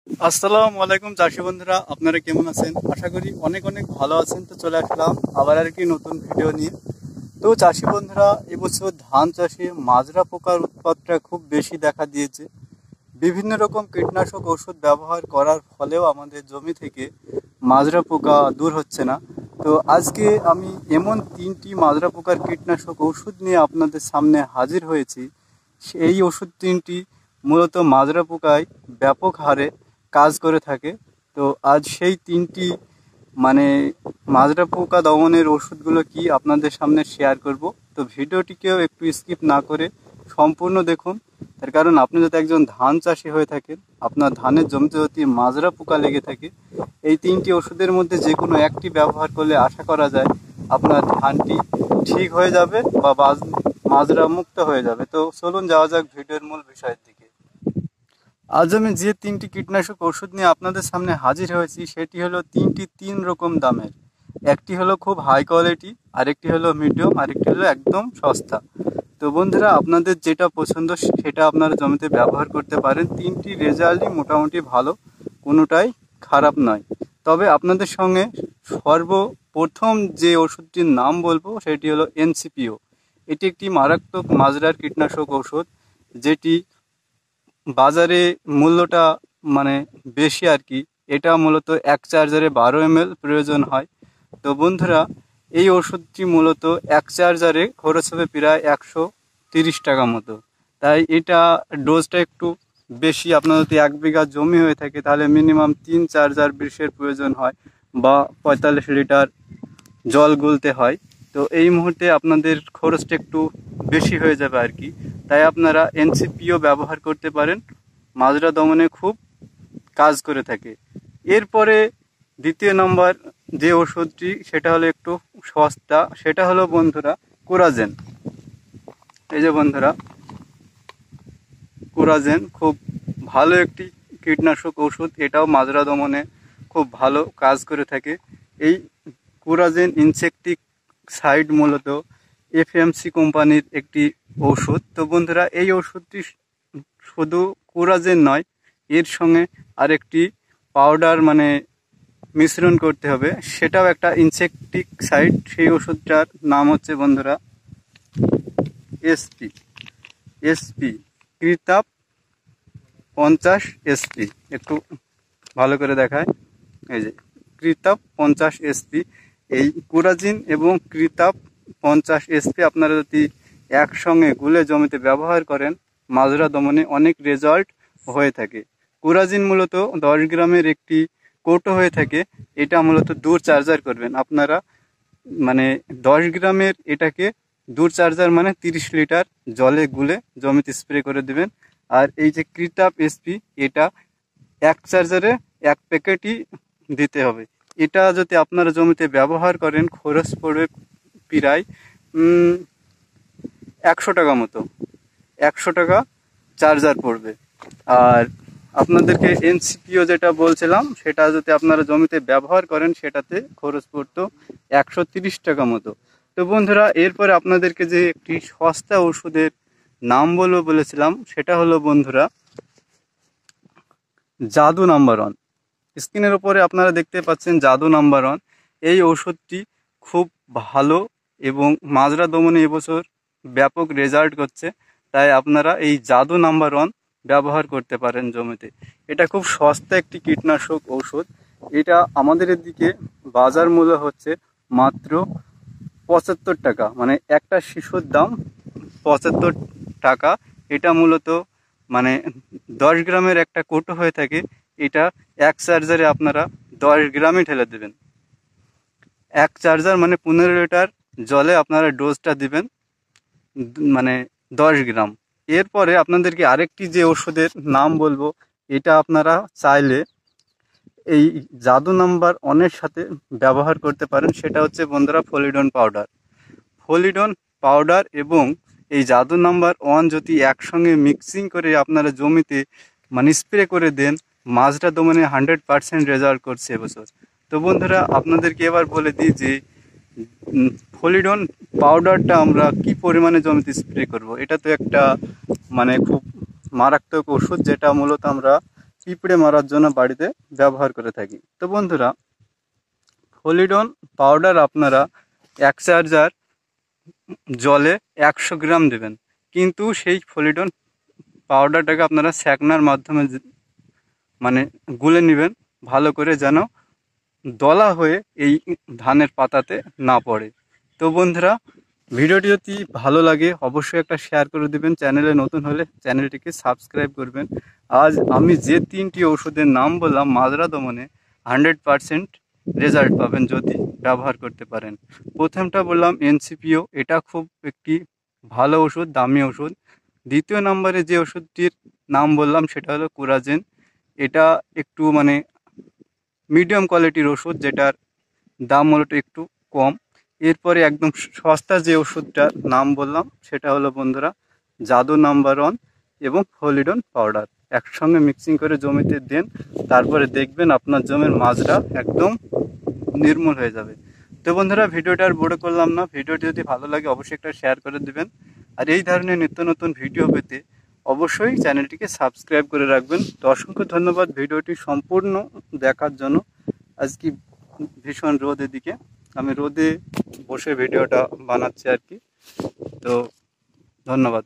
আসসালামু আলাইকুম চাষি বন্ধুরা, আপনারা কেমন আছেন? আশা করি অনেক অনেক ভালো আছেন। তো চলে আসলাম আবার আর কি নতুন ভিডিও নিয়ে। তো চাষি বন্ধুরা, এবছর ধান চাষে মাজরা পোকার উৎপাতটা খুব বেশি দেখা দিয়েছে। বিভিন্ন রকম কীটনাশক ওষুধ ব্যবহার করার ফলেও আমাদের জমি থেকে মাজরা পোকা দূর হচ্ছে না। তো আজকে আমি এমন 3টি মাজরা পোকার কীটনাশক ওষুধ নিয়ে আপনাদের সামনে হাজির হয়েছি। এই ওষুধ 3টি মূলত মাজরা পোকায় ব্যাপক হারে কাজ করে থাকে। তো আজ সেই 3টি মানে মাজরা পোকা দমনের ওষুধগুলো কি আপনাদের সামনে শেয়ার করব। তো ভিডিওটিকেও একটু স্কিপ না করে সম্পূর্ণ দেখুন। তার কারণ আপনি যদি একজন ধান চাষি হয়ে থাকেন, আপনার ধানের জমিতে যদি মাজরা পোকা লেগে থাকে, এই 3টি ওষুধের মধ্যে যে কোনো একটি ব্যবহার করলে আশা করা যায় আপনার ধানটি ঠিক হয়ে যাবে বা মাজরা মুক্ত হয়ে যাবে। তো চলুন যাওয়া যাক ভিডিওর মূল বিষয়ের দিকে। আজ আমি যে 3টি কীটনাশক ওষুধ নিয়ে আপনাদের সামনে হাজির হয়েছি সেটি হলো 3টি 3 রকম দামের। একটি হলো খুব হাই কোয়ালিটি, আরেকটি হলো মিডিয়াম, আরেকটি হলো একদম সস্তা। তো বন্ধুরা, আপনাদের যেটা পছন্দ সেটা আপনারা জমিতে ব্যবহার করতে পারেন। 3টি রেজাল্টই মোটামুটি ভালো, কোনোটাই খারাপ নয়। তবে আপনাদের সঙ্গে সর্বপ্রথম যে ওষুধটির নাম বলবো সেটি হলো এনসিপিও। এটি একটি মারাত্মক মাজরার কীটনাশক ঔষধ, যেটি বাজারে মূল্যটা মানে বেশি আর কি। এটা মূলত এক চার্জারে 12 ml প্রয়োজন হয়। তো বন্ধুরা, এই ওষুধটি মূলত এক চার্জারে খরচ হবে প্রায় 130 টাকা মতো। তাই এটা ডোজটা একটু বেশি। আপনার যদি 1 বিঘা জমি হয়ে থাকে তাহলে মিনিমাম 3 চার্জার বিষের প্রয়োজন হয় বা 45 লিটার জল গুলতে হয়। তো এই মুহূর্তে আপনাদের খরচটা একটু বেশি হয়ে যাবে আর কি। তাই আপনারা এনসিপিও ব্যবহার করতে পারেন, মাজরা দমনে খুব কাজ করে থাকে। এরপরে দ্বিতীয় নম্বর যে ওষুধটি সেটা হলো একটু সস্তা, সেটা হলো বন্ধুরা কোরাজেন। এই যে বন্ধুরা, কোরাজেন খুব ভালো একটি কীটনাশক ওষুধ, এটাও মাজরা দমনে খুব ভালো কাজ করে থাকে। এই কোরাজেন ইনসেকটিসাইড মূলত এফএমসি কোম্পানির একটি ওষুধ। তো বন্ধুরা, এই ওষুধটি শুধু কোরাজেন নয়, এর সঙ্গে আরেকটি পাউডার মানে মিশ্রণ করতে হবে, সেটাও একটা ইনসেকটিসাইড। সেই ওষুধটার নাম হচ্ছে বন্ধুরা এসপি এসপি কৃতাপ 50 SP। একটু ভালো করে দেখায়, এই যে কৃতাপ 50 SP। এই কোরাজিন এবং কৃতাপ 50 SP আপনারা যদি একসঙ্গে গুলে জমিতে ব্যবহার করেন, মাজরা দমনে অনেক রেজাল্ট হয়ে থাকে। কোরাজিন মূলত 10 গ্রামের একটি কৌটো হয়ে থাকে। এটা মূলত দূর চার্জার করবেন আপনারা, মানে 10 গ্রামের এটাকে দূর চার্জার মানে 30 লিটার জলে গুলে জমিতে স্প্রে করে দেবেন। আর এই যে কৃতাপ এসপি, এটা এক চার্জারে 1 প্যাকেটই দিতে হবে। এটা যদি আপনারা জমিতে ব্যবহার করেন খরচ পড়বে প্রায় 100 টাকা মতো। 100 টাকা চার্জার পড়বে। আর আপনাদেরকে এনসিপিও যেটা বলছিলাম সেটা যদি আপনারা জমিতে ব্যবহার করেন সেটাতে খরচ পড়তো 130 টাকা মতো। তো বন্ধুরা, এরপরে আপনাদেরকে যে একটি সস্তা ওষুধের নাম বলবো বলেছিলাম সেটা হলো বন্ধুরা জাদু নাম্বার 1। স্ক্রিনের উপরে আপনারা দেখতে পাচ্ছেন জাদু নাম্বার 1। এই ওষুধটি খুব ভালো এবং মাজরা দমনে এবছর ব্যাপক রেজাল্ট করছে। তাই আপনারা এই জাদু নাম্বার 1 ব্যবহার করতে পারেন জমিতে। এটা খুব সস্তা একটি কীটনাশক ঔষধ। এটা আমাদের এদিকে বাজার মূল্য হচ্ছে মাত্র 75 টাকা, মানে একটা শিশুর দাম 75 টাকা। এটা মূলত মানে 10 গ্রামের একটা কৌটো হয়ে থাকে। এটা এক চার্জারে আপনারা 10 গ্রামই ঢেলে দেবেন। এক চার্জার মানে 15 লিটার জলে আপনারা ডোজটা দিবেন, মানে 10 গ্রাম। এরপরে আপনাদেরকে আরেকটি যে ওষুধের নাম বলবো, এটা আপনারা চাইলে এই জাদু নাম্বার 1-এর সাথে ব্যবহার করতে পারেন। সেটা হচ্ছে বন্ধুরা ফলিডন পাউডার। ফলিডন পাউডার এবং এই জাদু নাম্বার 1 যদি একসঙ্গে মিক্সিং করে আপনারা জমিতে মানে স্প্রে করে দেন, মাজরা দমনে 100% রেজাল্ট করছে এবছর। তো বন্ধুরা, আপনাদেরকে এবার বলে দিই যে ফলিডন পাউডারটা আমরা কি পরিমাণে জমিতে স্প্রে করব। এটা তো একটা মানে খুব মারাত্মক ওষুধ, যেটা মূলত আমরা পিঁপড়ে মারার জন্য বাড়িতে ব্যবহার করে থাকি। তো বন্ধুরা, ফলিডন পাউডার আপনারা 1 চার্জার জলে 100 গ্রাম দেবেন, কিন্তু সেই ফলিডন পাউডারটাকে আপনারা ছ্যাঁকনার মাধ্যমে মানে গুলে নেবেন ভালো করে, যেন দলা হয়ে এই ধানের পাতাতে না পড়ে। তো বন্ধুরা, ভিডিওটি যদি ভালো লাগে অবশ্যই একটা শেয়ার করে দিবেন, চ্যানেলে নতুন হলে চ্যানেলটিকে সাবস্ক্রাইব করবেন। আজ আমি যে 3টি ওষুধের নাম বললাম মাজরা দমনে 100% রেজাল্ট পাবেন যদি ব্যবহার করতে পারেন। প্রথমটা বললাম এনসিপিও, এটা খুব একটি ভালো ওষুধ, দামি ওষুধ। দ্বিতীয় নম্বরে যে ওষুধটির নাম বললাম সেটা হলো কোরাজেন। এটা একটু মিডিয়াম কোয়ালিটির ওষুধ, যেটার দাম হলো একটু কম। এরপরে একদম সস্তা যে ওষুধটার নাম বললাম সেটা হলো বন্ধুরা জাদু নাম্বার 1 এবং ফলিডন পাউডার। একসঙ্গে মিক্সিং করে জমিতে দেন, তারপরে দেখবেন আপনার জমির মাজরা একদম নির্মূল হয়ে যাবে। তো বন্ধুরা, ভিডিওটা আর বড় করলাম না, ভিডিওটি যদি ভালো লাগে অবশ্যই একটা শেয়ার করে দিবেন। আর এই ধরনের নিত্য নতুন ভিডিও পেতে অবশ্যই চ্যানেলটিকে সাবস্ক্রাইব করে রাখবেন। তো অসংখ্য ধন্যবাদ ভিডিওটি সম্পূর্ণ দেখার জন্য। আজকে ভীষণ রোদ, এদিকে আমি রোদে বসে ভিডিওটা বানাচ্ছি আর কি। তো ধন্যবাদ।